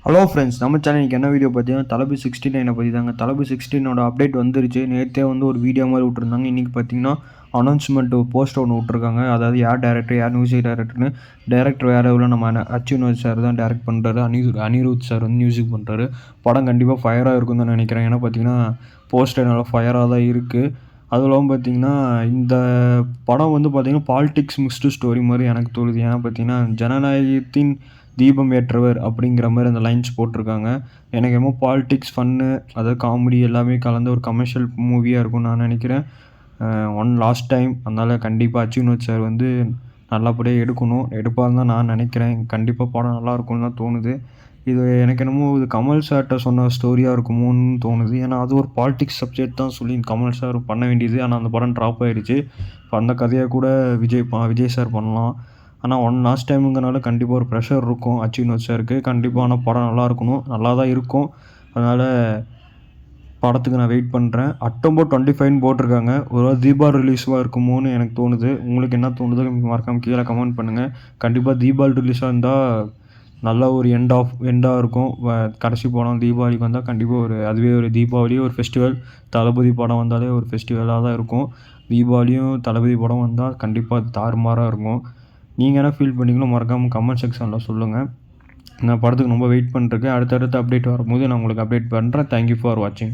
Hello friends, நம்ம சேனலுக்கு என்ன வீடியோ பார்த்தீங்கன்னா தளபதி 69 பற்றி தாங்க. தளபதி 16 அப்டேட் வந்துருச்சு. நேற்றே வந்து ஒரு வீடியோ மாதிரி விட்ருந்தாங்க. இன்றைக்கி பார்த்தீங்கன்னா அனௌன்ஸ்மெண்ட் போஸ்ட் ஒன்று விட்ருக்காங்க. அதாவது யார் டேரக்டர், யார் மியூசிக் டேரக்டர்னு. டேரக்டர் வேறு எவ்வளோ நம்ம அச்சுவினோத் சார் தான் டேரக்ட் பண்ணுறாரு. அனிருத் சார் வந்து மியூசிக் பண்ணுறாரு. படம் கண்டிப்பாக ஃபயராக இருக்கும்னு தான் நினைக்கிறேன். ஏன்னா பார்த்தீங்கன்னா போஸ்டர் நல்லா ஃபயராக தான் இருக்குது. அதுவும் இல்லாமல் பார்த்தீங்கன்னா இந்த படம் வந்து பார்த்தீங்கன்னா பாலிடிக்ஸ் மிக்ஸ்டு ஸ்டோரி மாதிரி எனக்கு தோணுது. ஏன்னா பார்த்தீங்கன்னா ஜனநாயகத்தின் தீபம் ஏற்றவர் அப்படிங்கிற மாதிரி அந்த லைன்ஸ் போட்டிருக்காங்க. எனக்கு என்னமோ பாலிடிக்ஸ், ஃபன்னு, அதாவது காமெடி எல்லாமே கலந்த ஒரு கமர்ஷியல் மூவியாக இருக்கும்னு நான் நினைக்கிறேன். Last time. அதனால் கண்டிப்பாக அச்சுவினோத் சார் வந்து நல்லபடியாக எடுப்பாருன்னு தான் நான் நினைக்கிறேன். கண்டிப்பாக படம் நல்லாயிருக்கும்னு தான் தோணுது. இது எனக்கு என்னமோ இது கமல் சார்கிட்ட சொன்ன ஸ்டோரியாக இருக்குமோன்னு தோணுது. ஏன்னா அது ஒரு பாலிடிக்ஸ் சப்ஜெக்ட் தான் சொல்லி கமல் சார் பண்ண வேண்டியது. ஆனால் அந்த படம் ட்ராப் ஆகிடுச்சு. இப்போ அந்த கதையை கூட விஜய் சார் பண்ணலாம். ஆனால் லாஸ்ட் டைமுங்கிறனால கண்டிப்பாக ஒரு ப்ரெஷர் இருக்கும் அச்சுவினோத் சாருக்கு. கண்டிப்பாக ஆனால் படம் நல்லா இருக்கணும், நல்லா தான் இருக்கும். அதனால் படத்துக்கு நான் வெயிட் பண்ணுறேன். அக்டோபர் 25 போட்டிருக்காங்க. ஒரு தீபாவளி ரிலீஸாக இருக்குமோன்னு எனக்கு தோணுது. உங்களுக்கு என்ன தோணுதோ மறக்காமல் கீழே கமெண்ட் பண்ணுங்கள். கண்டிப்பாக தீபாவளி ரிலீஸாக இருந்தால் நல்ல ஒரு எண்டாக இருக்கும். கடைசி படம் தீபாவளிக்கு வந்தால் கண்டிப்பாக அதுவே ஒரு தீபாவளி ஒரு ஃபெஸ்டிவல். தளபதி படம் வந்தாலே ஒரு ஃபெஸ்டிவலாக தான் இருக்கும். தீபாவளியும் தளபதி படம் வந்தால் கண்டிப்பாக அது தாறுமாறாக இருக்கும். நீங்கள் என்ன ஃபீல் பண்ணீங்களோ மறக்காமல் கமெண்ட் செக்ஷனில் சொல்லுங்கள். நான் படத்துக்கு ரொம்ப வெயிட் பண்ணிருக்கேன். அடுத்தடுத்த அப்டேட் வரும்போது நான் உங்களுக்கு அப்டேட் பண்ணுறேன். தேங்க்யூ ஃபார் வாட்சிங்.